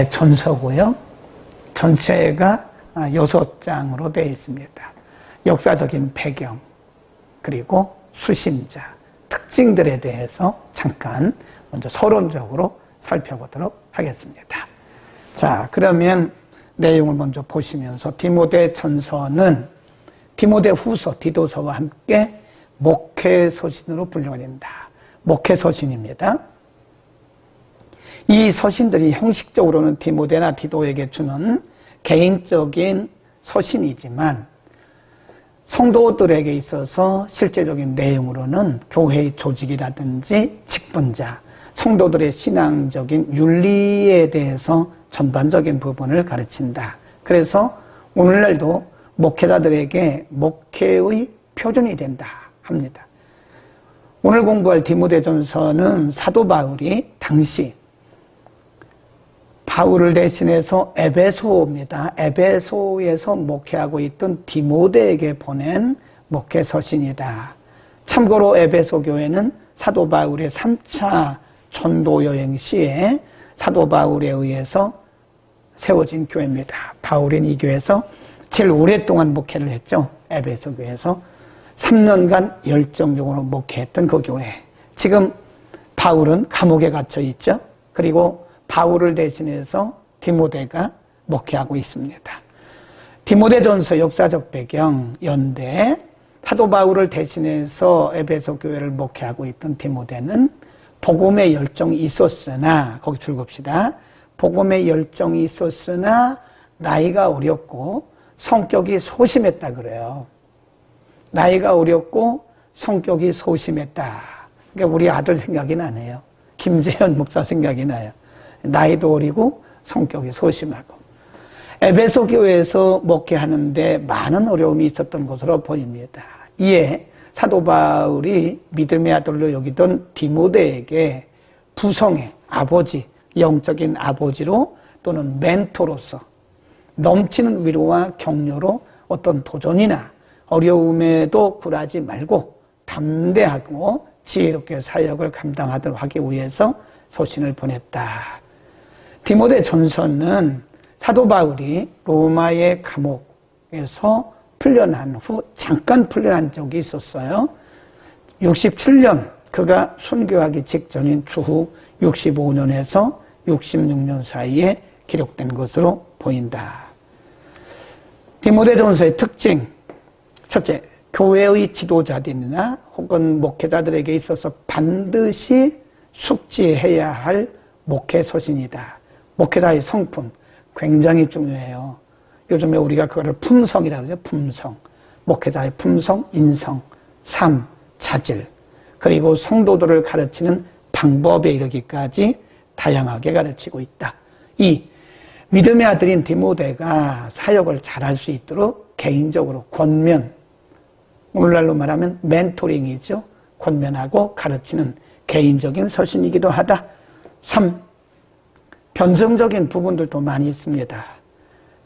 전서고요. 전체가 6장으로 되어 있습니다. 역사적인 배경, 그리고 수신자, 특징들에 대해서 잠깐 먼저 서론적으로 살펴보도록 하겠습니다. 자, 그러면 내용을 먼저 보시면서 디모데 전서는 디모데 후서, 디도서와 함께 목회서신으로 분류가 된다. 목회서신입니다. 이 서신들이 형식적으로는 디모데나 디도에게 주는 개인적인 서신이지만 성도들에게 있어서 실제적인 내용으로는 교회의 조직이라든지 직분자, 성도들의 신앙적인 윤리에 대해서 전반적인 부분을 가르친다. 그래서 오늘날도 목회자들에게 목회의 표준이 된다 합니다. 오늘 공부할 디모데전서는 사도 바울이 당시 바울을 대신해서 에베소입니다. 에베소에서 목회하고 있던 디모데에게 보낸 목회서신이다. 참고로 에베소 교회는 사도 바울의 3차 전도 여행 시에 사도 바울에 의해서 세워진 교회입니다. 바울은 이 교회에서 제일 오랫동안 목회를 했죠. 에베소 교회에서 3년간 열정적으로 목회했던 그 교회. 지금 바울은 감옥에 갇혀 있죠. 그리고 바울을 대신해서 디모데가 목회하고 있습니다. 디모데전서 역사적 배경, 연대, 사도 바울을 대신해서 에베소 교회를 목회하고 있던 디모데는 복음의 열정이 있었으나, 거기 줄겁시다. 복음의 열정이 있었으나 나이가 어렸고 성격이 소심했다 그래요. 나이가 어렸고 성격이 소심했다. 그러니까 우리 아들 생각이 나네요. 김재현 목사 생각이 나요. 나이도 어리고 성격이 소심하고 에베소 교회에서 목회하는데 많은 어려움이 있었던 것으로 보입니다. 이에 사도 바울이 믿음의 아들로 여기던 디모데에게 부성의 아버지, 영적인 아버지로 또는 멘토로서 넘치는 위로와 격려로 어떤 도전이나 어려움에도 굴하지 말고 담대하고 지혜롭게 사역을 감당하도록 하기 위해서 서신을 보냈다. 디모데 전서는 사도 바울이 로마의 감옥에서 풀려난 후 잠깐 풀려난 적이 있었어요. 67년 그가 순교하기 직전인 추후 65년에서 66년 사이에 기록된 것으로 보인다. 디모데 전서의 특징, 첫째, 교회의 지도자들이나 혹은 목회자들에게 있어서 반드시 숙지해야 할 목회서신이다. 목회자의 성품 굉장히 중요해요. 요즘에 우리가 그거를 품성이라고 그러죠. 품성. 목회자의 품성, 인성, 삶, 자질, 그리고 성도들을 가르치는 방법에 이르기까지 다양하게 가르치고 있다. 이 믿음의 아들인 디모데가 사역을 잘할 수 있도록 개인적으로 권면, 오늘날로 말하면 멘토링이죠. 권면하고 가르치는 개인적인 서신이기도 하다. 3. 변증적인 부분들도 많이 있습니다.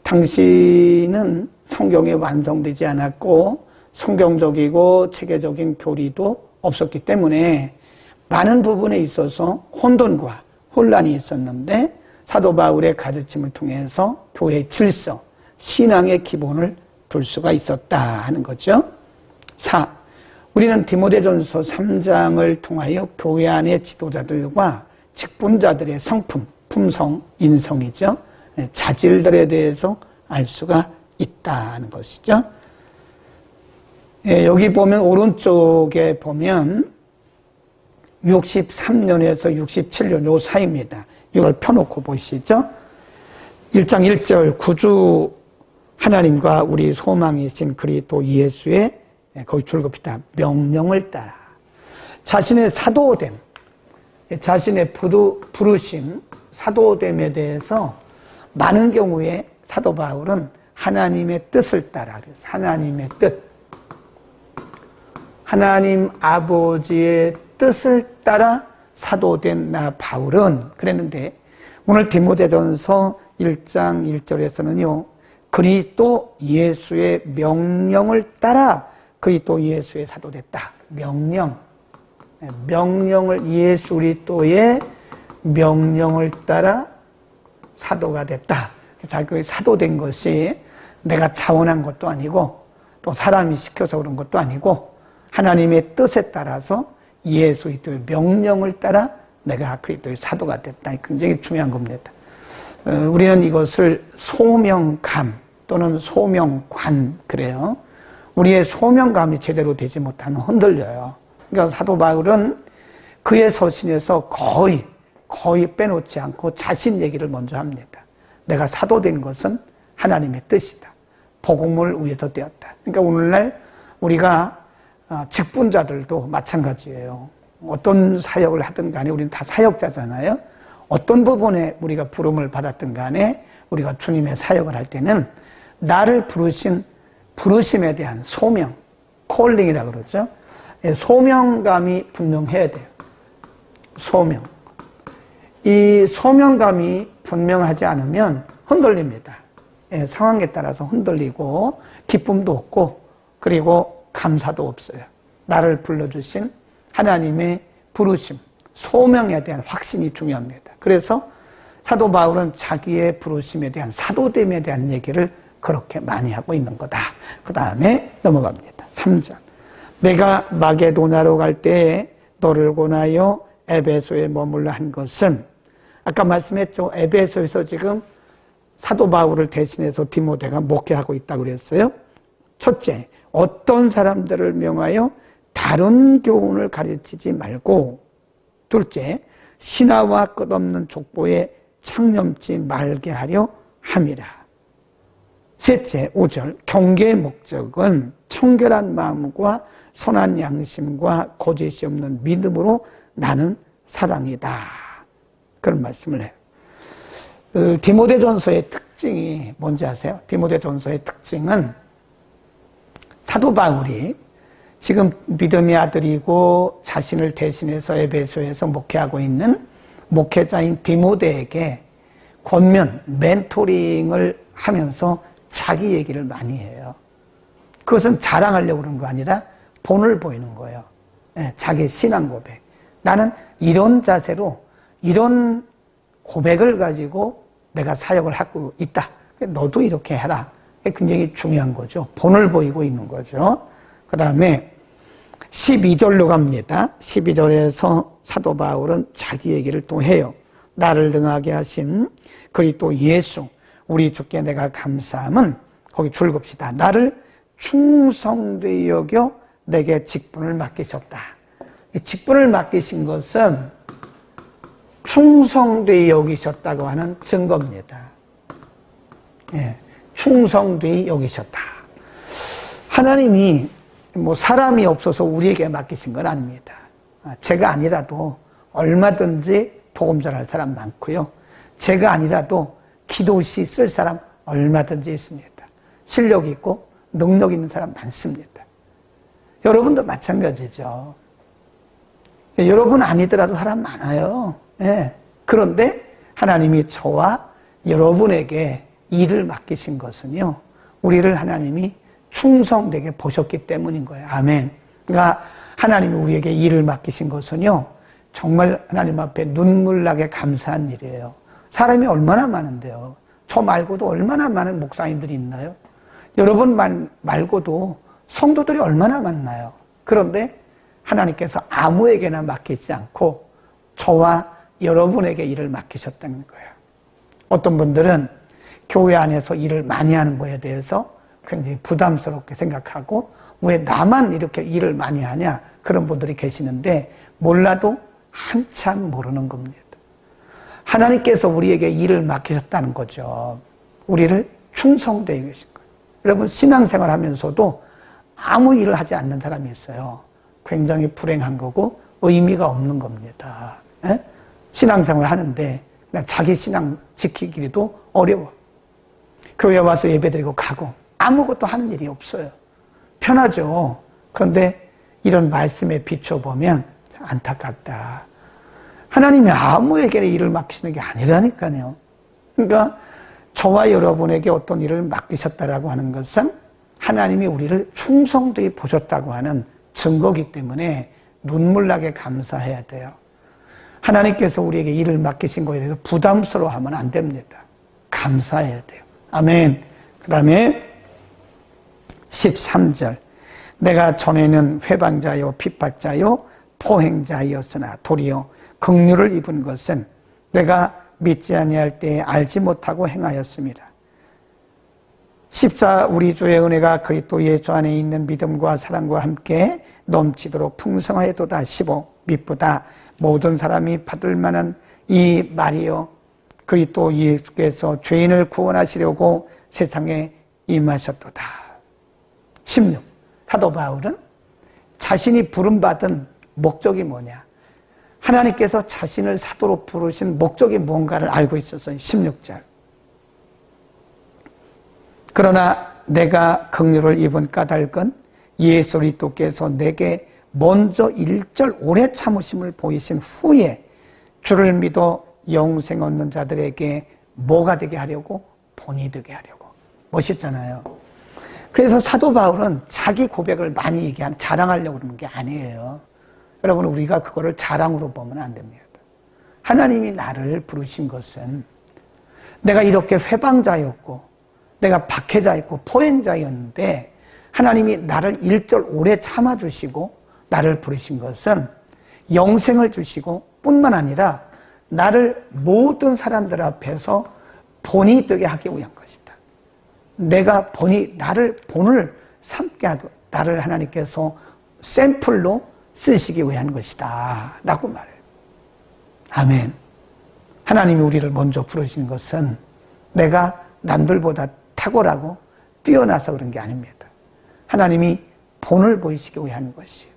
당시는 성경이 완성되지 않았고 성경적이고 체계적인 교리도 없었기 때문에 많은 부분에 있어서 혼돈과 혼란이 있었는데 사도 바울의 가르침을 통해서 교회의 질서, 신앙의 기본을 둘 수가 있었다 하는 거죠. 4. 우리는 디모데전서 3장을 통하여 교회 안의 지도자들과 직분자들의 성품, 품성, 인성이죠. 자질들에 대해서 알 수가 있다는 것이죠. 여기 보면 오른쪽에 보면 63년에서 67년 요 사이입니다. 이걸 펴놓고 보시죠. 1장 1절 구주 하나님과 우리 소망이신 그리스도 예수의 거기 줄겁시다. 명령을 따라 자신의 사도됨, 자신의 부르심, 사도됨에 대해서 많은 경우에 사도 바울은 하나님의 뜻을 따라 그래서 하나님의 뜻, 하나님 아버지의 뜻을 따라 사도된 나 바울은 그랬는데 오늘 디모데전서 1장 1절에서는요 그리스도 예수의 명령을 따라 그리스도 예수의 사도됐다. 명령을 예수 그리스도의 명령을 따라 사도가 됐다. 자기 사도된 것이 내가 자원한 것도 아니고 또 사람이 시켜서 그런 것도 아니고 하나님의 뜻에 따라서 예수 그리스도의 명령을 따라 내가 그리스도의 사도가 됐다. 굉장히 중요한 겁니다. 우리는 이것을 소명감 또는 소명관 그래요. 우리의 소명감이 제대로 되지 못하면 흔들려요. 그러니까 사도 바울은 그의 서신에서 거의 빼놓지 않고 자신 얘기를 먼저 합니다. 내가 사도된 것은 하나님의 뜻이다. 복음을 위해서 되었다. 그러니까 오늘날 우리가 직분자들도 마찬가지예요. 어떤 사역을 하든 간에 우리는 다 사역자잖아요. 어떤 부분에 우리가 부름을 받았든 간에 우리가 주님의 사역을 할 때는 나를 부르신 부르심에 대한 소명, 콜링이라고 그러죠. 소명감이 분명해야 돼요. 소명. 이 소명감이 분명하지 않으면 흔들립니다. 상황에 따라서 흔들리고 기쁨도 없고 그리고 감사도 없어요. 나를 불러주신 하나님의 부르심, 소명에 대한 확신이 중요합니다. 그래서 사도 바울은 자기의 부르심에 대한 사도됨에 대한 얘기를 그렇게 많이 하고 있는 거다. 그 다음에 넘어갑니다. 3절. 내가 마게도냐로 갈 때에 너를 권하여 에베소에 머물러 한 것은 아까 말씀했죠. 에베소에서 지금 사도 바울을 대신해서 디모데가 목회하고 있다고 그랬어요. 첫째, 어떤 사람들을 명하여 다른 교훈을 가르치지 말고, 둘째, 신하와 끝없는 족보에 창념치 말게 하려 함이라. 셋째, 5절, 경계의 목적은 청결한 마음과 선한 양심과 거짓이 없는 믿음으로 나는 사랑이다. 그런 말씀을 해요. 디모데전서의 특징이 뭔지 아세요? 디모데전서의 특징은 사도 바울이 지금 믿음의 아들이고 자신을 대신해서 에베소에서 목회하고 있는 목회자인 디모데에게 권면, 멘토링을 하면서 자기 얘기를 많이 해요. 그것은 자랑하려고 그런 거 아니라 본을 보이는 거예요. 자기 신앙 고백. 나는 이런 자세로 이런 고백을 가지고 내가 사역을 하고 있다. 너도 이렇게 해라. 굉장히 중요한 거죠. 본을 보이고 있는 거죠. 그 다음에 12절로 갑니다. 12절에서 사도 바울은 자기 얘기를 또 해요. 나를 능하게 하신 그리스도 예수 우리 주께 내가 감사함은 거기 줄겁시다. 나를 충성되이 여겨 내게 직분을 맡기셨다. 이 직분을 맡기신 것은 충성되이 여기셨다고 하는 증거입니다. 충성되이 여기셨다. 하나님이 사람이 없어서 우리에게 맡기신 건 아닙니다. 제가 아니라도 얼마든지 복음 전할 사람 많고요. 제가 아니라도 기도시 쓸 사람 얼마든지 있습니다. 실력 있고 능력 있는 사람 많습니다. 여러분도 마찬가지죠. 여러분 아니더라도 사람 많아요. 그런데 하나님이 저와 여러분에게 일을 맡기신 것은요, 우리를 하나님이 충성되게 보셨기 때문인 거예요. 아멘. 그러니까 하나님이 우리에게 일을 맡기신 것은요, 정말 하나님 앞에 눈물 나게 감사한 일이에요. 사람이 얼마나 많은데요. 저 말고도 얼마나 많은 목사님들이 있나요? 여러분 말고도 성도들이 얼마나 많나요? 그런데 하나님께서 아무에게나 맡기지 않고 저와 여러분에게 일을 맡기셨다는 거예요. 어떤 분들은 교회 안에서 일을 많이 하는 거에 대해서 굉장히 부담스럽게 생각하고 왜 나만 이렇게 일을 많이 하냐 그런 분들이 계시는데 몰라도 한참 모르는 겁니다. 하나님께서 우리에게 일을 맡기셨다는 거죠. 우리를 충성되게 계신 거예요. 여러분 신앙생활 하면서도 아무 일을 하지 않는 사람이 있어요. 굉장히 불행한 거고 의미가 없는 겁니다. 신앙생활 하는데 그냥 자기 신앙 지키기도 어려워. 교회 와서 예배드리고 가고 아무것도 하는 일이 없어요. 편하죠. 그런데 이런 말씀에 비춰보면 안타깝다. 하나님이 아무에게 일을 맡기시는 게 아니라니까요. 그러니까 저와 여러분에게 어떤 일을 맡기셨다라고 하는 것은 하나님이 우리를 충성되이 보셨다고 하는 증거이기 때문에 눈물 나게 감사해야 돼요. 하나님께서 우리에게 일을 맡기신 것에 대해서 부담스러워하면 안 됩니다. 감사해야 돼요. 아멘. 그 다음에 13절. 내가 전에는 회방자요 핍박자요 포행자였으나 도리어 긍휼을 입은 것은 내가 믿지 아니할 때에 알지 못하고 행하였습니다. 14. 우리 주의 은혜가 그리스도 예수 안에 있는 믿음과 사랑과 함께 넘치도록 풍성하여도다. 15. 미쁘다. 모든 사람이 받을 만한 이 말이요 그리스도 예수께서 죄인을 구원하시려고 세상에 임하셨도다. 16. 사도 바울은 자신이 부름받은 목적이 뭐냐, 하나님께서 자신을 사도로 부르신 목적이 뭔가를 알고 있었어요. 16절. 그러나 내가 긍휼을 입은 까닭은 예수 그리스도께서 내게 먼저 1절 오래 참으심을 보이신 후에 주를 믿어 영생 얻는 자들에게 뭐가 되게 하려고? 본이 되게 하려고. 멋있잖아요. 그래서 사도 바울은 자기 고백을 많이 자랑하려고 그러는 게 아니에요. 여러분, 우리가 그거를 자랑으로 보면 안 됩니다. 하나님이 나를 부르신 것은 내가 이렇게 회방자였고 내가 박해자였고 포행자였는데 하나님이 나를 1절 오래 참아주시고 나를 부르신 것은 영생을 주시고 뿐만 아니라 나를 모든 사람들 앞에서 본이 되게 하기 위한 것이다. 내가 나를 본을 삼게 하고 나를 하나님께서 샘플로 쓰시기 위한 것이다 라고 말해요. 아멘. 하나님이 우리를 먼저 부르신 것은 내가 남들보다 탁월하고 뛰어나서 그런 게 아닙니다. 하나님이 본을 보이시기 위한 것이에요.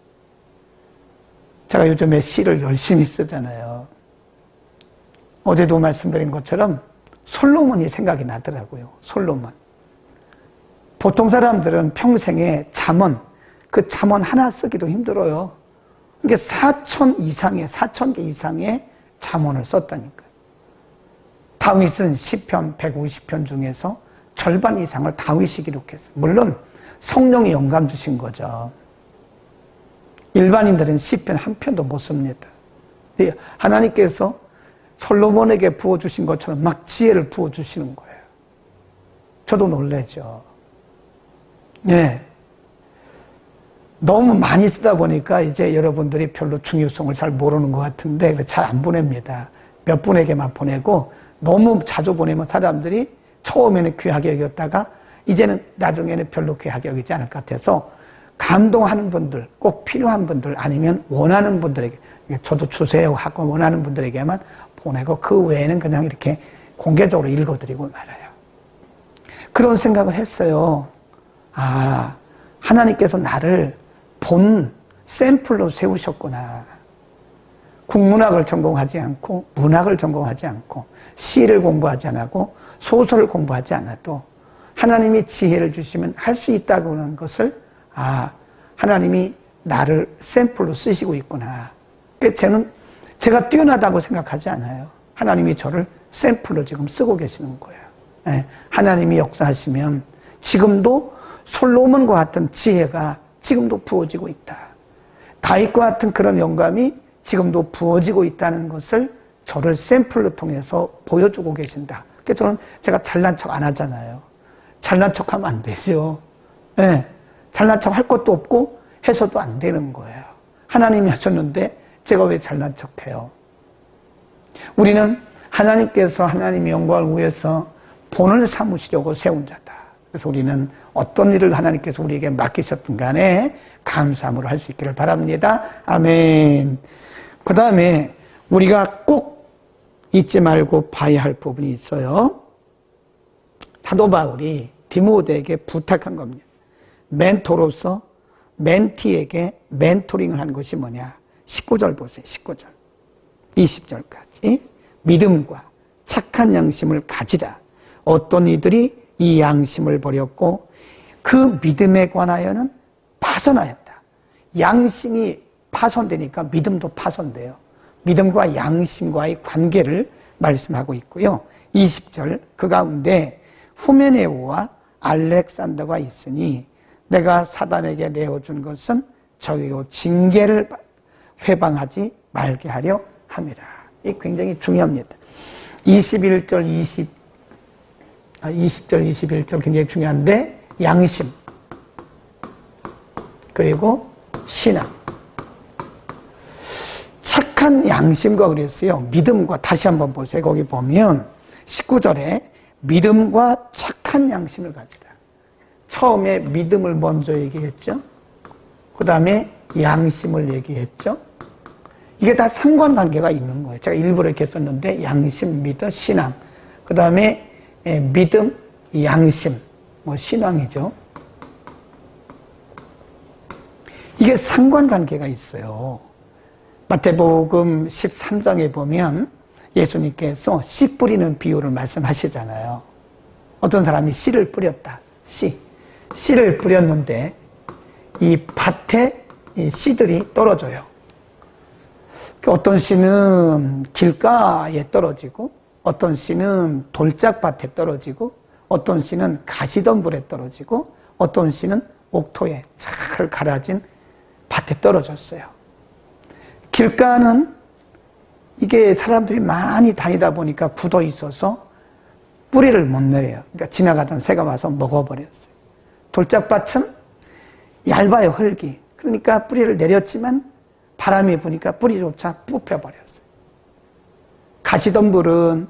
제가 요즘에 시를 열심히 쓰잖아요. 어제도 말씀드린 것처럼 솔로몬이 생각이 나더라고요. 솔로몬. 보통 사람들은 평생에 잠언, 그 잠언 하나 쓰기도 힘들어요. 이게 4,000개 이상의 잠언을 썼다니까요. 다윗은 시편 150편 중에서 절반 이상을 다윗이 기록했어요. 물론 성령이 영감 주신 거죠. 일반인들은 시편 한 편도 못 씁니다. 하나님께서 솔로몬에게 부어주신 것처럼 막 지혜를 부어주시는 거예요. 저도 놀라죠. 네. 너무 많이 쓰다 보니까 이제 여러분들이 별로 중요성을 잘 모르는 것 같은데 잘 안 보냅니다. 몇 분에게만 보내고 너무 자주 보내면 사람들이 처음에는 귀하게 여겼다가 이제는 나중에는 별로 귀하게 여기지 않을 것 같아서 감동하는 분들, 꼭 필요한 분들 아니면 원하는 분들에게 저도 주세요 하고 원하는 분들에게만 보내고 그 외에는 그냥 이렇게 공개적으로 읽어드리고 말아요. 그런 생각을 했어요. 아, 하나님께서 나를 본 샘플로 세우셨구나. 국문학을 전공하지 않고 문학을 전공하지 않고 시를 공부하지 않고 소설을 공부하지 않아도 하나님이 지혜를 주시면 할 수 있다고 하는 것을 하나님이 나를 샘플로 쓰시고 있구나. 제가 뛰어나다고 생각하지 않아요. 하나님이 저를 샘플로 지금 쓰고 계시는 거예요. 네, 하나님이 역사하시면 지금도 솔로몬과 같은 지혜가 지금도 부어지고 있다. 다윗과 같은 그런 영감이 지금도 부어지고 있다는 것을 저를 샘플로 통해서 보여주고 계신다. 그래서 제가 잘난 척 안 하잖아요. 잘난 척하면 안 되죠. 네, 잘난 척 할 것도 없고 해서도 안 되는 거예요. 하나님이 하셨는데 제가 왜 잘난 척해요? 우리는 하나님께서 하나님의 영광을 위해서 본을 삼으시려고 세운 자다. 그래서 우리는 어떤 일을 하나님께서 우리에게 맡기셨든 간에 감사함으로 할 수 있기를 바랍니다. 아멘. 그 다음에 우리가 꼭 잊지 말고 봐야 할 부분이 있어요. 사도 바울이 디모데에게 부탁한 겁니다. 멘토로서 멘티에게 멘토링을 한 것이 뭐냐. 19절 보세요. 19절. 20절까지. 믿음과 착한 양심을 가지라. 어떤 이들이 이 양심을 버렸고 그 믿음에 관하여는 파손하였다. 양심이 파손되니까 믿음도 파손돼요. 믿음과 양심과의 관계를 말씀하고 있고요. 20절 그 가운데 후메네오와 알렉산더가 있으니 내가 사단에게 내어준 것은 저희로 징계를 회방하지 말게 하려 함이라. 이게 굉장히 중요합니다. 21절 20절, 21절 굉장히 중요한데, 양심, 그리고 신앙. 착한 양심과 그랬어요. 믿음과, 다시 한번 보세요. 거기 보면 19절에 믿음과 착한 양심을 가지라. 처음에 믿음을 먼저 얘기했죠. 그 다음에 양심을 얘기했죠. 이게 다 상관관계가 있는 거예요. 제가 일부러 이렇게 썼는데, 양심, 믿음, 신앙. 그 다음에 믿음, 양심, 신앙이죠. 이게 상관관계가 있어요. 마태복음 13장에 보면 예수님께서 씨 뿌리는 비유를 말씀하시잖아요. 어떤 사람이 씨를 뿌렸다. 씨를 뿌렸는데 이 밭에 이 씨들이 떨어져요. 어떤 씨는 길가에 떨어지고, 어떤 씨는 돌짝밭에 떨어지고, 어떤 씨는 가시덤불에 떨어지고, 어떤 씨는 옥토에 잘 갈아진 밭에 떨어졌어요. 길가는 이게 사람들이 많이 다니다 보니까 굳어 있어서 뿌리를 못 내려요. 그러니까 지나가던 새가 와서 먹어버렸어요. 돌짝밭은 얇아요, 흙이. 그러니까 뿌리를 내렸지만 바람이 부니까 뿌리조차 뽑혀버렸어요. 가시덤불은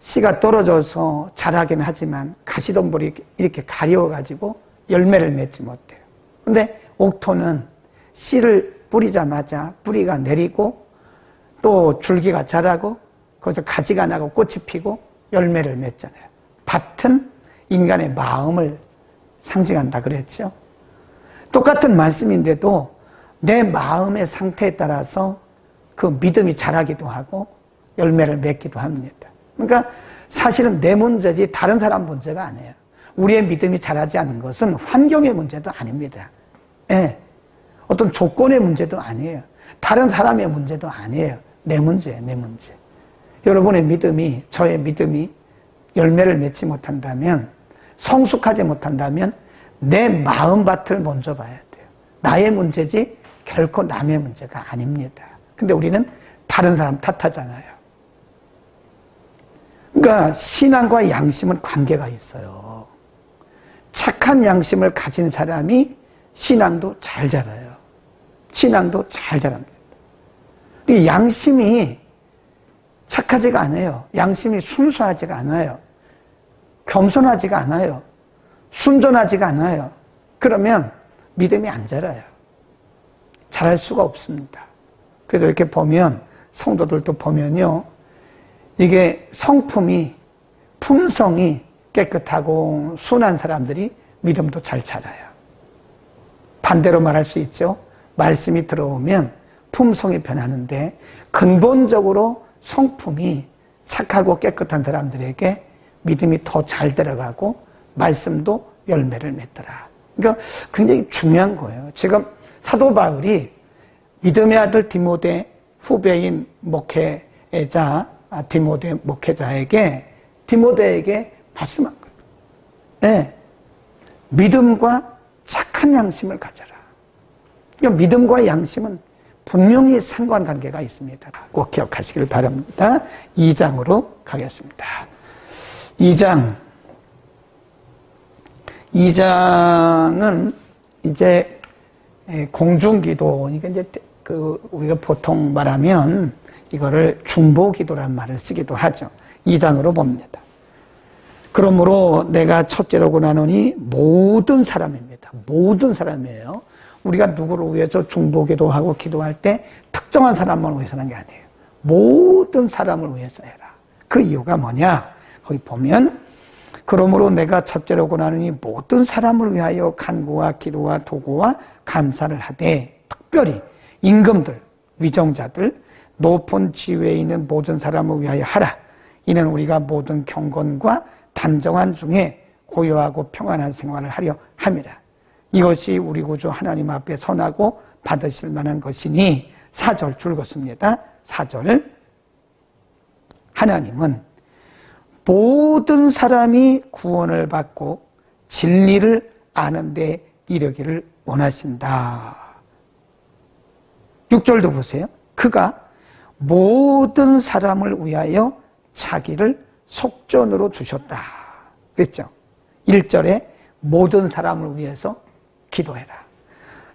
씨가 떨어져서 자라긴 하지만 가시덤불이 이렇게 가려워가지고 열매를 맺지 못해요. 그런데 옥토는 씨를 뿌리자마자 뿌리가 내리고 또 줄기가 자라고 거기서 가지가 나고 꽃이 피고 열매를 맺잖아요. 밭은 인간의 마음을 상징한다 그랬죠. 똑같은 말씀인데도 내 마음의 상태에 따라서 그 믿음이 자라기도 하고 열매를 맺기도 합니다. 그러니까 사실은 내 문제지 다른 사람 문제가 아니에요. 우리의 믿음이 자라지 않는 것은 환경의 문제도 아닙니다. 예. 어떤 조건의 문제도 아니에요. 다른 사람의 문제도 아니에요. 내 문제예요, 내 문제. 여러분의 믿음이, 저의 믿음이 열매를 맺지 못한다면, 성숙하지 못한다면 내 마음밭을 먼저 봐야 돼요. 나의 문제지 결코 남의 문제가 아닙니다. 근데 우리는 다른 사람 탓하잖아요. 그러니까 신앙과 양심은 관계가 있어요. 착한 양심을 가진 사람이 신앙도 잘 자라요. 신앙도 잘 자랍니다. 양심이 착하지가 않아요. 양심이 순수하지가 않아요. 겸손하지가 않아요. 순전하지가 않아요. 그러면 믿음이 안 자라요. 자랄 수가 없습니다. 그래서 이렇게 보면, 성도들도 보면요, 이게 성품이, 품성이 깨끗하고 순한 사람들이 믿음도 잘 자라요. 반대로 말할 수 있죠. 말씀이 들어오면 품성이 변하는데 근본적으로 성품이 착하고 깨끗한 사람들에게 믿음이 더 잘 들어가고 말씀도 열매를 맺더라. 그러니까 굉장히 중요한 거예요. 지금 사도 바울이 믿음의 아들 디모데 후배인 목회자 디모데 목회자에게 디모데에게 말씀한 거예요. 네. 믿음과 착한 양심을 가져라. 그러니까 믿음과 양심은 분명히 상관관계가 있습니다. 꼭 기억하시길 바랍니다. 2장으로 가겠습니다. 2장은 이제 공중기도, 이게 이제 우리가 보통 말하면 이거를 중보기도란 말을 쓰기도 하죠. 2장으로 봅니다. 그러므로 내가 첫째로 권하노니 모든 사람입니다. 모든 사람이에요. 우리가 누구를 위해서 중보기도하고 기도할 때 특정한 사람만 위해서 하는 게 아니에요. 모든 사람을 위해서 해라. 그 이유가 뭐냐? 거기 보면 그러므로 내가 첫째로 권하노니 모든 사람을 위하여 간구와 기도와 도구와 감사를 하되 특별히 임금들, 위정자들, 높은 지위에 있는 모든 사람을 위하여 하라. 이는 우리가 모든 경건과 단정한 중에 고요하고 평안한 생활을 하려 함이라. 이것이 우리 구주 하나님 앞에 선하고 받으실 만한 것이니 4절 줄겋습니다. 4절 하나님은 모든 사람이 구원을 받고 진리를 아는 데 이르기를 원하신다. 6절도 보세요. 그가 모든 사람을 위하여 자기를 속전으로 주셨다. 그랬죠. 1절에 모든 사람을 위해서 기도해라.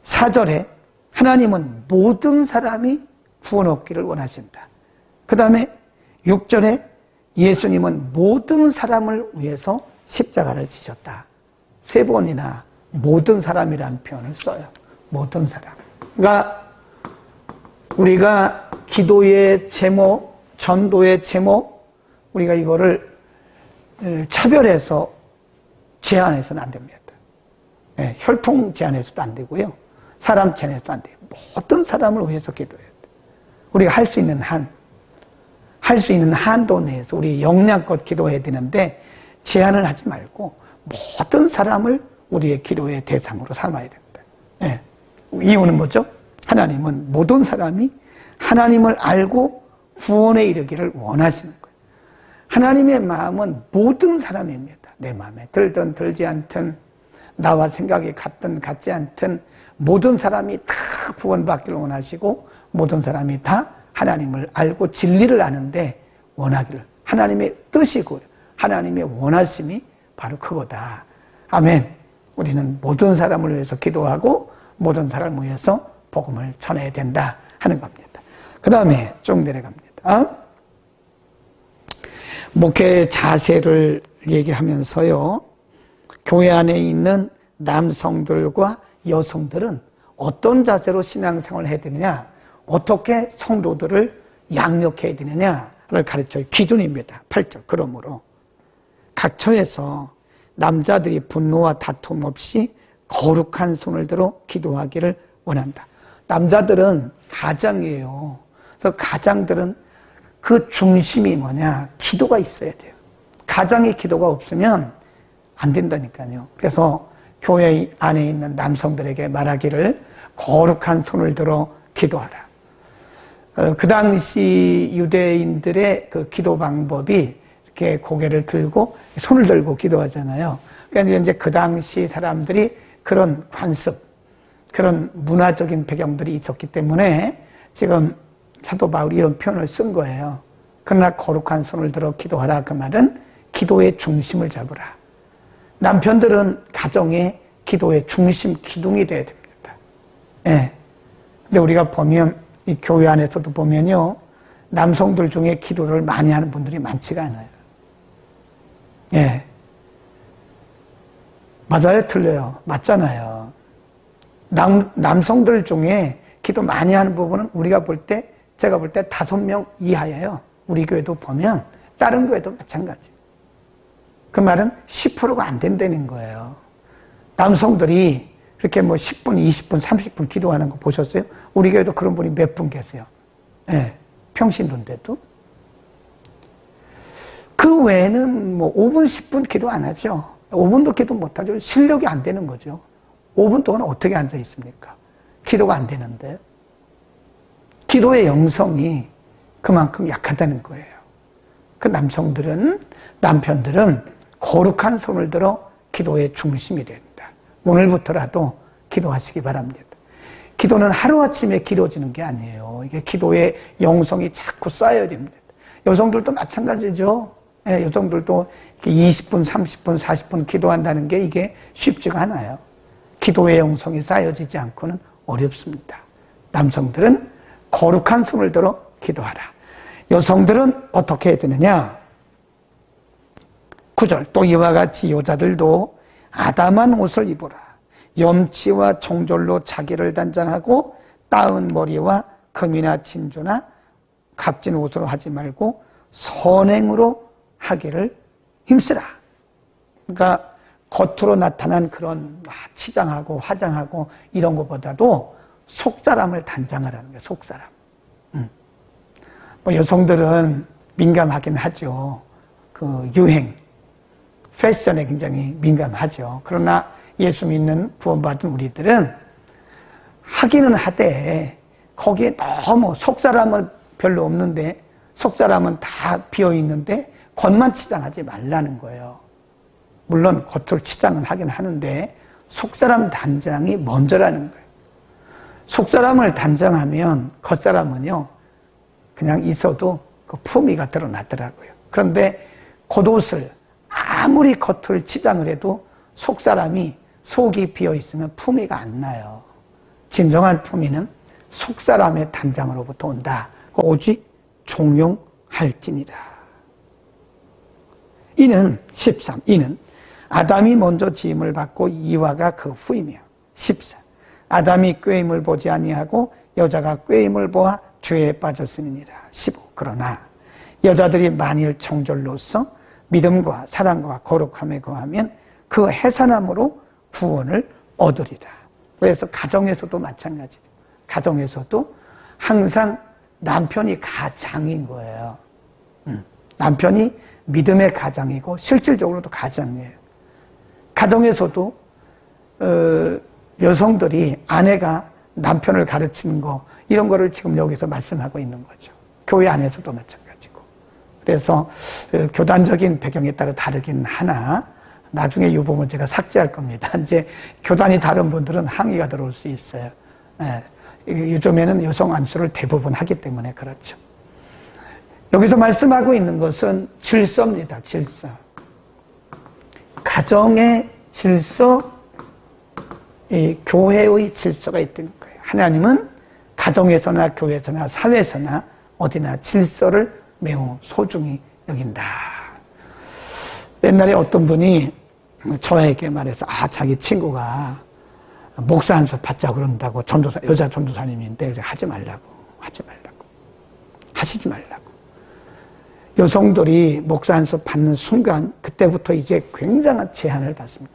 4절에 하나님은 모든 사람이 구원 얻기를 원하신다. 그 다음에 6절에 예수님은 모든 사람을 위해서 십자가를 지셨다. 3번이나 모든 사람이라는 표현을 써요. 모든 사람. 그러니까 우리가 기도의 제목, 전도의 제목, 우리가 이거를 차별해서 제한해서는 안 됩니다. 네, 혈통 제한해서도 안 되고요. 사람 제한해서도 안 돼요. 모든 사람을 위해서 기도해야 돼요. 우리가 할 수 있는 한도 내에서 우리 역량껏 기도해야 되는데 제한을 하지 말고 모든 사람을 우리의 기도의 대상으로 삼아야 된다. 네. 이유는 뭐죠? 하나님은 모든 사람이 하나님을 알고 구원에 이르기를 원하시는 거예요. 하나님의 마음은 모든 사람입니다. 내 마음에 들든 들지 않든 나와 생각이 같든 같지 않든 모든 사람이 다 구원받기를 원하시고 모든 사람이 다 하나님을 알고 진리를 아는데 원하기를 하나님의 뜻이고 하나님의 원하심이 바로 그거다. 아멘. 우리는 모든 사람을 위해서 기도하고 모든 사람을 위해서 복음을 전해야 된다 하는 겁니다. 그 다음에 쭉 내려갑니다. 목회 자세를 얘기하면서요. 교회 안에 있는 남성들과 여성들은 어떤 자세로 신앙생활을 해야 되느냐, 어떻게 성도들을 양육해야 되느냐를 가르쳐요. 기준입니다. 8절. 그러므로 각 처에서 남자들이 분노와 다툼 없이 거룩한 손을 들어 기도하기를 원한다. 남자들은 가장이에요. 그래서 가장들은 그 중심이 뭐냐? 기도가 있어야 돼요. 가장의 기도가 없으면 안 된다니까요. 그래서 교회 안에 있는 남성들에게 말하기를 거룩한 손을 들어 기도하라. 그 당시 유대인들의 그 기도 방법이 이렇게 고개를 들고 손을 들고 기도하잖아요. 그러니까 이제 그 당시 사람들이 그런 관습, 그런 문화적인 배경들이 있었기 때문에 지금 사도 바울이 이런 표현을 쓴 거예요. 그러나 거룩한 손을 들어 기도하라. 그 말은 기도의 중심을 잡으라. 남편들은 가정의 기도의 중심 기둥이 돼야 됩니다. 예. 근데 우리가 보면 이 교회 안에서도 보면요, 남성들 중에 기도를 많이 하는 분들이 많지가 않아요. 예. 맞아요? 틀려요? 맞잖아요. 남성들 중에 기도 많이 하는 부분은 제가 볼 때 5명 이하예요. 우리 교회도 보면 다른 교회도 마찬가지. 그 말은 10%가 안 된다는 거예요. 남성들이 그렇게 뭐 10분, 20분, 30분 기도하는 거 보셨어요? 우리 교회도 그런 분이 몇 분 계세요. 예, 평신도인데도. 그 외에는 뭐 5분, 10분 기도 안 하죠. 5분도 기도 못 하죠. 실력이 안 되는 거죠. 5분 동안 어떻게 앉아 있습니까? 기도가 안 되는데. 기도의 영성이 그만큼 약하다는 거예요. 그 남편들은 거룩한 손을 들어 기도의 중심이 됩니다. 오늘부터라도 기도하시기 바랍니다. 기도는 하루아침에 길어지는 게 아니에요. 이게 기도의 영성이 자꾸 쌓여야 됩니다. 여성들도 마찬가지죠. 예, 여성들도 20분, 30분, 40분 기도한다는 게 이게 쉽지가 않아요. 기도의 영성이 쌓여지지 않고는 어렵습니다. 남성들은 거룩한 손을 들어 기도하라. 여성들은 어떻게 해야 되느냐? 9절. 또 이와 같이 여자들도 아담한 옷을 입어라. 염치와 정절로 자기를 단장하고 따은 머리와 금이나 진주나 값진 옷으로 하지 말고 선행으로 하기를 힘쓰라. 그러니까 겉으로 나타난 그런 치장하고 화장하고 이런 것보다도 속사람을 단장하라는 거예요. 속사람. 뭐 여성들은 민감하긴 하죠. 그 유행, 패션에 굉장히 민감하죠. 그러나 예수 믿는 구원받은 우리들은 하기는 하되 거기에 너무 속사람은 별로 없는데 속사람은 다 비어있는데 겉만 치장하지 말라는 거예요. 물론 겉으로 치장은 하긴 하는데 속사람 단장이 먼저라는 거예요. 속사람을 단장하면 겉사람은요 그냥 있어도 그 품위가 드러나더라고요. 그런데 겉옷을 아무리 겉을 치장을 해도 속사람이 속이 비어있으면 품위가 안 나요. 진정한 품위는 속사람의 단장으로부터 온다. 오직 종용할지니라. 이는 13. 이는 아담이 먼저 지음을 받고 이와가 그 후이며. 14. 아담이 꾀임을 보지 아니하고 여자가 꾀임을 보아 죄에 빠졌음이니라. 15. 그러나 여자들이 만일 정절로서 믿음과 사랑과 거룩함에 거하면 그 해산함으로 구원을 얻으리라. 그래서 가정에서도 마찬가지죠. 가정에서도 항상 남편이 가장인 거예요. 남편이 믿음의 가장이고 실질적으로도 가장이에요. 가정에서도 여성들이 아내가 남편을 가르치는 거 이런 거를 지금 여기서 말씀하고 있는 거죠. 교회 안에서도 마찬가지고. 그래서 교단적인 배경에 따라 다르긴 하나 나중에 이 부분 제가 삭제할 겁니다. 이제 교단이 다른 분들은 항의가 들어올 수 있어요. 요즘에는 여성 안수를 대부분 하기 때문에 그렇죠. 여기서 말씀하고 있는 것은 질서입니다. 질서. 가정의 질서, 이 교회의 질서가 있던 거예요. 하나님은 가정에서나 교회에서나 사회에서나 어디나 질서를 매우 소중히 여긴다. 옛날에 어떤 분이 저에게 말해서 자기 친구가 목사 안수 받자 그런다고 여자 전도사님인데 하지 말라고 하시지 말라고. 여성들이 목사 안수 받는 순간 그때부터 이제 굉장한 제한을 받습니다.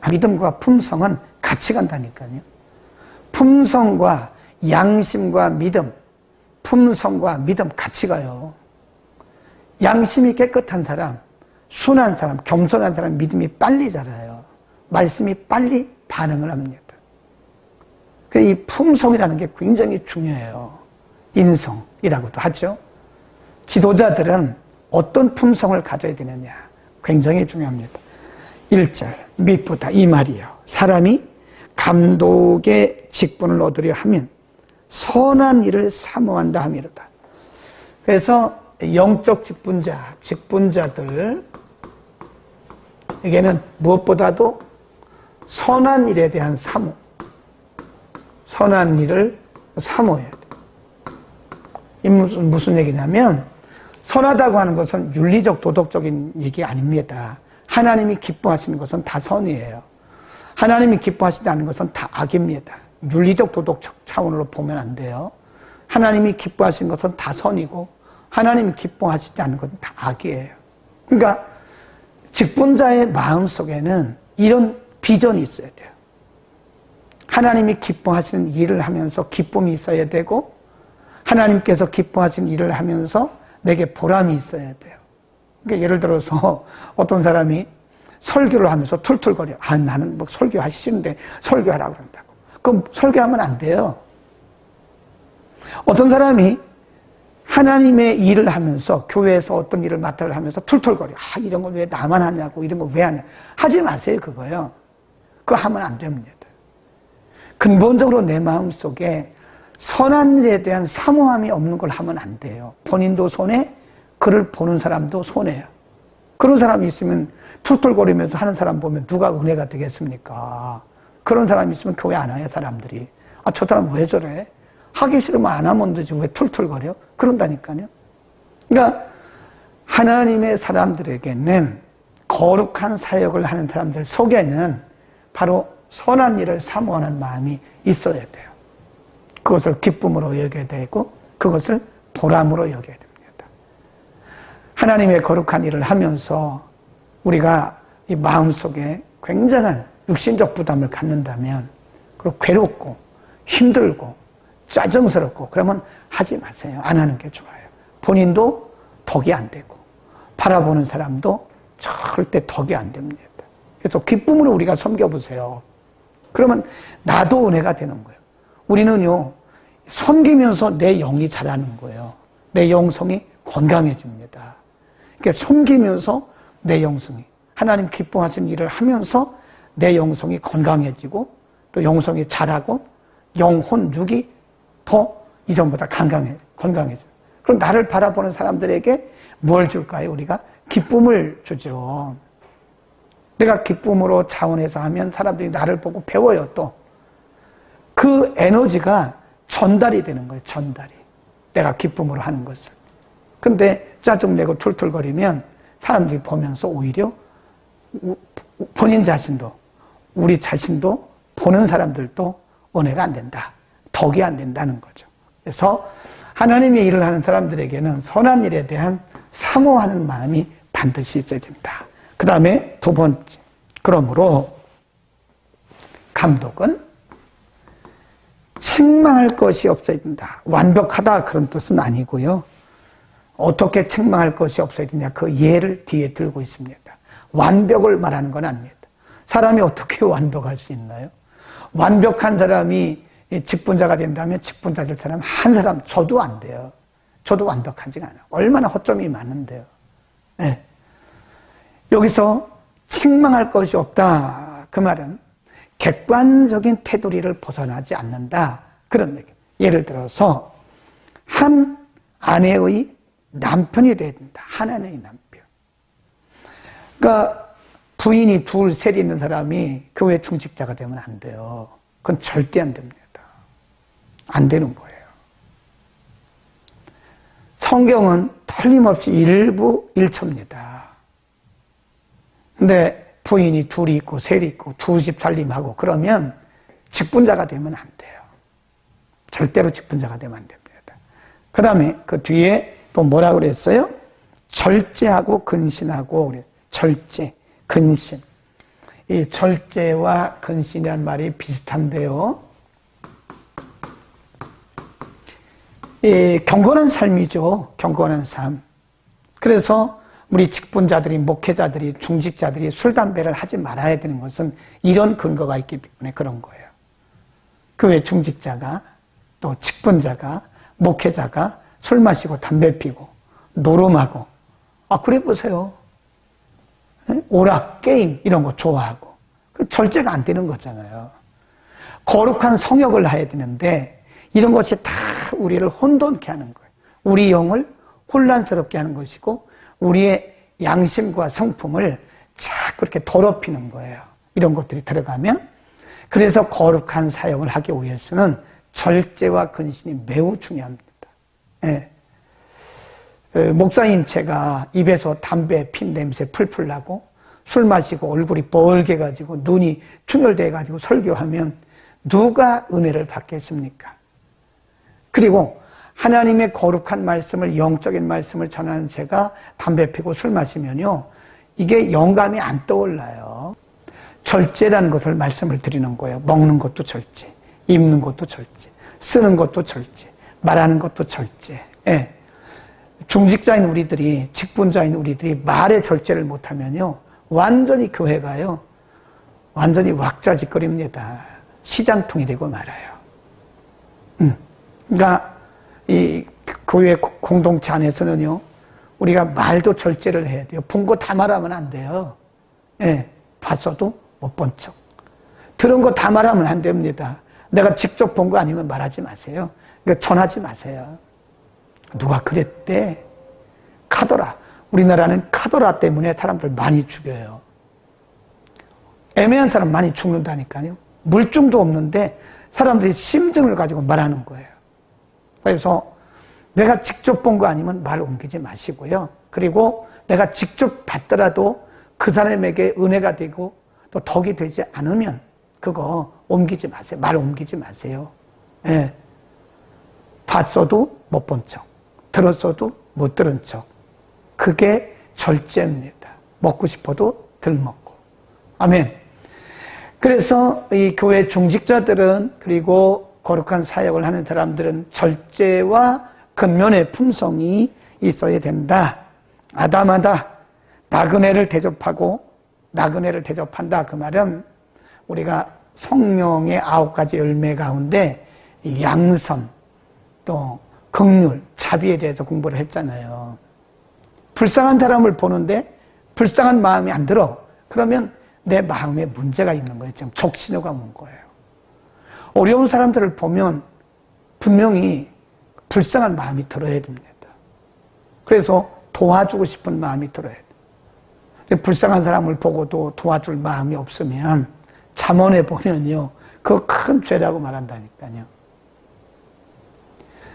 믿음과 품성은 같이 간다니까요. 품성과 양심과 믿음, 품성과 믿음 같이 가요. 양심이 깨끗한 사람, 순한 사람, 겸손한 사람 믿음이 빨리 자라요. 말씀이 빨리 반응을 합니다. 이 품성이라는 게 굉장히 중요해요. 인성이라고도 하죠. 지도자들은 어떤 품성을 가져야 되느냐 굉장히 중요합니다. 1절 밑보다 이 말이요. 사람이 감독의 직분을 얻으려 하면 선한 일을 사모한다 하미로다. 그래서 영적 직분자들 에게는 무엇보다도 선한 일에 대한 사모, 선한 일을 사모해야 돼. 이 무슨 얘기냐면 선하다고 하는 것은 윤리적 도덕적인 얘기 아닙니다. 하나님이 기뻐하시는 것은 다 선이에요. 하나님이 기뻐하시지 않는 것은 다 악입니다. 윤리적 도덕적 차원으로 보면 안 돼요. 하나님이 기뻐하시는 것은 다 선이고 하나님이 기뻐하시지 않는 것은 다 악이에요. 그러니까 직분자의 마음속에는 이런 비전이 있어야 돼요. 하나님이 기뻐하시는 일을 하면서 기쁨이 있어야 되고 하나님께서 기뻐하시는 일을 하면서 내게 보람이 있어야 돼요. 그러니까 예를 들어서 어떤 사람이 설교를 하면서 툴툴거려. 나는 뭐 설교하기 싫은데 설교하라고 그런다고. 그럼 설교하면 안 돼요. 어떤 사람이 하나님의 일을 하면서 교회에서 어떤 일을 맡아를 하면서 툴툴거려. 이런 걸 왜 나만 하냐고 이런 걸 왜 하냐. 하지 마세요 그거요. 그거 하면 안 됩니다. 근본적으로 내 마음속에 선한 일에 대한 사모함이 없는 걸 하면 안 돼요. 본인도 손해, 그를 보는 사람도 손해요. 그런 사람이 있으면 툴툴거리면서 하는 사람 보면 누가 은혜가 되겠습니까? 그런 사람이 있으면 교회 안 와요 사람들이. 저 사람 왜 저래? 하기 싫으면 안 하면 되지 왜 툴툴거려? 그런다니까요. 그러니까 하나님의 사람들에게는 거룩한 사역을 하는 사람들 속에는 바로 선한 일을 사모하는 마음이 있어야 돼요. 그것을 기쁨으로 여겨야 되고 그것을 보람으로 여겨야 됩니다. 하나님의 거룩한 일을 하면서 우리가 이 마음속에 굉장한 육신적 부담을 갖는다면 그리고 괴롭고 힘들고 짜증스럽고 그러면 하지 마세요. 안 하는 게 좋아요. 본인도 덕이 안 되고 바라보는 사람도 절대 덕이 안 됩니다. 그래서 기쁨으로 우리가 섬겨보세요. 그러면 나도 은혜가 되는 거예요. 우리는요 섬기면서 내 영이 자라는 거예요. 내 영성이 건강해집니다. 그러니까 섬기면서 내 영성이 하나님 기뻐하시는 일을 하면서 내 영성이 건강해지고 또 영성이 자라고 영혼 육이 더 이전보다 건강해져. 그럼 나를 바라보는 사람들에게 뭘 줄까요? 우리가 기쁨을 주죠. 내가 기쁨으로 자원해서 하면 사람들이 나를 보고 배워요. 또 그 에너지가 전달이 되는 거예요. 전달이. 내가 기쁨으로 하는 것을. 그런데 짜증내고 툴툴거리면 사람들이 보면서 오히려 본인 자신도, 우리 자신도, 보는 사람들도 은혜가 안 된다. 덕이 안 된다는 거죠. 그래서 하나님의 일을 하는 사람들에게는 선한 일에 대한 사모하는 마음이 반드시 있어야 된다. 그 다음에 두 번째, 그러므로 감독은 책망할 것이 없어야 된다. 완벽하다 그런 뜻은 아니고요. 어떻게 책망할 것이 없어야 되냐, 그 예를 뒤에 들고 있습니다. 완벽을 말하는 건 아닙니다. 사람이 어떻게 완벽할 수 있나요? 완벽한 사람이 직분자가 된다면 직분자 될 사람 한 사람, 저도 안 돼요. 저도 완벽하지가 않아요. 얼마나 허점이 많은데요. 네. 여기서 책망할 것이 없다. 그 말은 객관적인 테두리를 벗어나지 않는다. 그런 얘기. 예를 들어서 한 아내의 남편이 돼야 된다. 한 아내의 남편. 그러니까 부인이 둘, 셋 있는 사람이 교회 중직자가 되면 안 돼요. 그건 절대 안 됩니다. 안 되는 거예요. 성경은 틀림없이 일부일처입니다. 근데 부인이 둘이 있고 셋이 있고 두 집 살림하고 그러면 직분자가 되면 안 돼요. 절대로 직분자가 되면 안 됩니다. 그 다음에 그 뒤에 또 뭐라고 그랬어요? 절제하고 근신하고 그래요. 절제, 근신. 이 절제와 근신이라는 말이 비슷한데요. 이 경건한 삶이죠. 경건한 삶. 그래서 우리 직분자들이, 목회자들이, 중직자들이 술, 담배를 하지 말아야 되는 것은 이런 근거가 있기 때문에 그런 거예요. 교회 중직자가, 또 직분자가, 목회자가 술 마시고 담배 피고 노름하고, 그래 보세요. 오락, 게임 이런 거 좋아하고 절제가 안 되는 거잖아요. 거룩한 성역을 해야 되는데 이런 것이 다 우리를 혼돈케 하는 거예요. 우리 영을 혼란스럽게 하는 것이고 우리의 양심과 성품을 자꾸 그렇게 더럽히는 거예요. 이런 것들이 들어가면. 그래서 거룩한 사역을 하기 위해서는 절제와 근신이 매우 중요합니다. 예. 목사인 제가 입에서 담배 핀 냄새 풀풀 나고 술 마시고 얼굴이 뻘게 가지고 눈이 충혈돼 가지고 설교하면 누가 은혜를 받겠습니까? 그리고 하나님의 거룩한 말씀을, 영적인 말씀을 전하는 제가 담배 피고 술 마시면요, 이게 영감이 안 떠올라요. 절제라는 것을 말씀을 드리는 거예요. 먹는 것도 절제, 입는 것도 절제, 쓰는 것도 절제, 말하는 것도 절제. 예. 중직자인 우리들이, 직분자인 우리들이 말에 절제를 못하면요, 완전히 교회가요, 완전히 왁자지껄입니다. 시장통이 되고 말아요. 그러니까 이 교회 공동체 안에서는요, 우리가 말도 절제를 해야 돼요. 본 거 다 말하면 안 돼요. 예, 봤어도 못 본 척. 들은 거 다 말하면 안 됩니다. 내가 직접 본 거 아니면 말하지 마세요. 그러니까 전하지 마세요. 누가 그랬대? 카더라. 우리나라는 카더라 때문에 사람들 많이 죽여요. 애매한 사람 많이 죽는다니까요. 물증도 없는데 사람들이 심증을 가지고 말하는 거예요. 그래서 내가 직접 본 거 아니면 말 옮기지 마시고요. 그리고 내가 직접 봤더라도 그 사람에게 은혜가 되고 또 덕이 되지 않으면 그거 옮기지 마세요. 말 옮기지 마세요. 예. 봤어도 못 본 척, 들었어도 못 들은 척. 그게 절제입니다. 먹고 싶어도 덜 먹고. 아멘. 그래서 이 교회 중직자들은, 그리고 거룩한 사역을 하는 사람들은 절제와 근면의 품성이 있어야 된다. 아담하다. 나그네를 대접하고 나그네를 대접한다. 그 말은 우리가 성령의 9가지 열매 가운데 양선, 또 긍휼, 자비에 대해서 공부를 했잖아요. 불쌍한 사람을 보는데 불쌍한 마음이 안 들어. 그러면 내 마음에 문제가 있는 거예요. 지금 적신호가 온 거예요. 어려운 사람들을 보면 분명히 불쌍한 마음이 들어야 됩니다. 그래서 도와주고 싶은 마음이 들어야 돼요. 불쌍한 사람을 보고도 도와줄 마음이 없으면 잠언에 보면요, 그거 큰 죄라고 말한다니까요.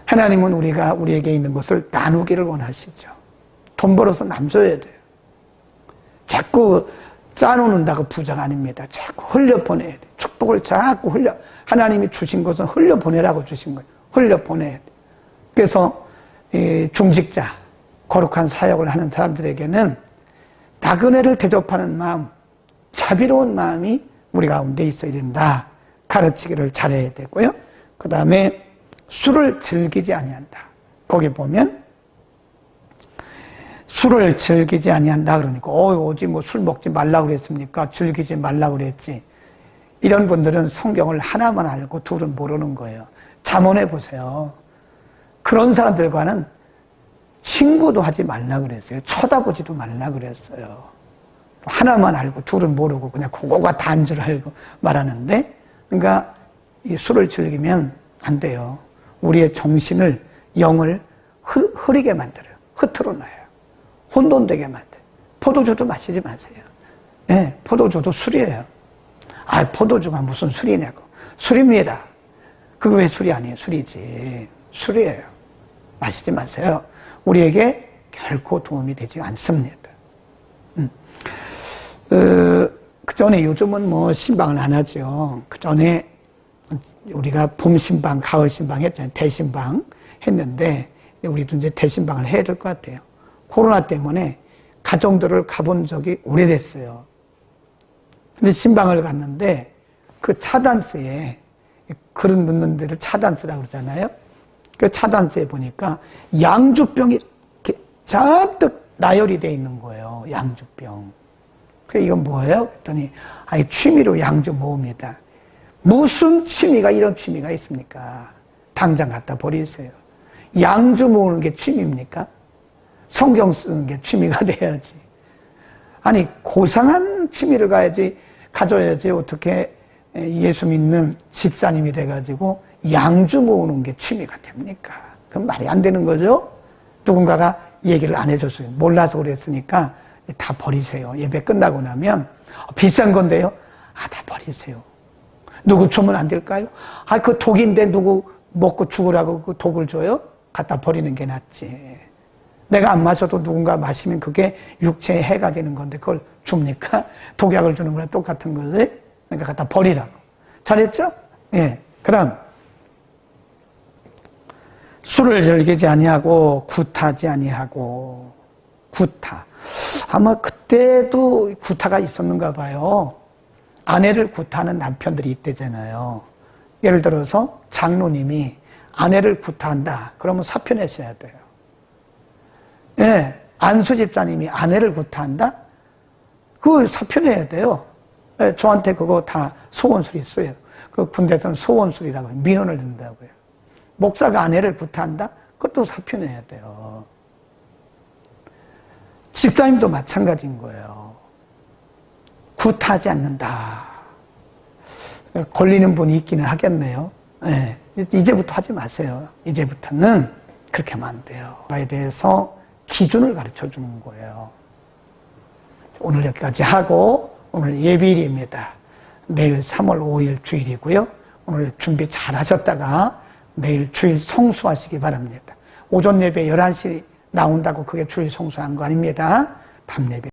하나님은 우리에게 있는 것을 나누기를 원하시죠. 돈 벌어서 남줘야 돼요. 자꾸 쌓아놓는다고 부자가 아닙니다. 자꾸 흘려보내야 돼요. 축복을 자꾸 하나님이 주신 것은 흘려보내라고 주신 거예요. 흘려보내야 돼요. 그래서 중직자, 거룩한 사역을 하는 사람들에게는 나그네를 대접하는 마음, 자비로운 마음이 우리 가운데 있어야 된다. 가르치기를 잘해야 되고요. 그 다음에 술을 즐기지 아니한다. 거기 보면 술을 즐기지 아니한다 그러니까 오지 뭐 술 먹지 말라고 그랬습니까? 즐기지 말라고 그랬지. 이런 분들은 성경을 하나만 알고 둘은 모르는 거예요. 잠언해 보세요. 그런 사람들과는 친구도 하지 말라 그랬어요. 쳐다보지도 말라 그랬어요. 하나만 알고 둘은 모르고 그냥 그거가 단줄 알고 말하는데, 그러니까 이 술을 즐기면 안 돼요. 우리의 정신을, 영을 흐리게 만들어요. 흐트러 놔요. 혼돈되게 만들어요. 포도주도 마시지 마세요. 네, 포도주도 술이에요. 포도주가 무슨 술이냐고. 술입니다. 그거 왜 술이 아니에요? 술이지. 술이에요. 마시지 마세요. 우리에게 결코 도움이 되지 않습니다. 그 전에 요즘은 뭐 신방을 안 하죠. 그 전에 우리가 봄 신방, 가을 신방 했잖아요. 대신방 했는데 우리도 이제 대신방을 해야 될 것 같아요. 코로나 때문에 가정들을 가본 적이 오래됐어요. 근데 신방을 갔는데 그 차단스에 그릇 넣는 데를 차단스라고 그러잖아요. 그 차단스에 보니까 양주병이 이렇게 잔뜩 나열이 돼 있는 거예요. 양주병. 그래 이건 뭐예요? 그랬더니 취미로 양주 모읍니다. 무슨 취미가 이런 취미가 있습니까? 당장 갖다 버리세요. 양주 모으는 게 취미입니까? 성경 쓰는 게 취미가 돼야지. 고상한 취미를 가져야지 어떻게 예수 믿는 집사님이 돼가지고 양주 모으는 게 취미가 됩니까? 그건 말이 안 되는 거죠? 누군가가 얘기를 안 해줬어요. 몰라서 그랬으니까 다 버리세요. 예배 끝나고 나면 비싼 건데요. 다 버리세요. 누구 주면 안 될까요? 그 독인데 누구 먹고 죽으라고 그 독을 줘요? 갖다 버리는 게 낫지. 내가 안 마셔도 누군가 마시면 그게 육체에 해가 되는 건데 그걸 줍니까? 독약을 주는 거랑 똑같은 거지. 그러니까 갖다 버리라고. 잘했죠? 예. 그다음 술을 즐기지 아니하고 굿하지 아니하고. 구타. 아마 그때도 구타가 있었는가 봐요. 아내를 구타하는 남편들이 있대잖아요. 예를 들어서 장로님이 아내를 구타한다. 그러면 사표 내셔야 돼요. 예, 안수 집사님이 아내를 구타한다? 그거 사표 내야 돼요. 예, 저한테 그거 다 소원술이 있어요. 그 군대에서는 소원술이라고 해요. 민원을 든다고요. 목사가 아내를 구타한다? 그것도 사표 내야 돼요. 집사님도 마찬가지인 거예요. 구타하지 않는다. 걸리는 분이 있기는 하겠네요. 네. 이제부터 하지 마세요. 이제부터는 그렇게 하면 안 돼요. 그에 대해서 기준을 가르쳐 주는 거예요. 오늘 여기까지 하고 오늘 예비일입니다. 내일 3월 5일 주일이고요. 오늘 준비 잘 하셨다가 내일 주일 성수하시기 바랍니다. 오전 예배 11시 나온다고 그게 주일 성수한 거 아닙니다. 밤 예배.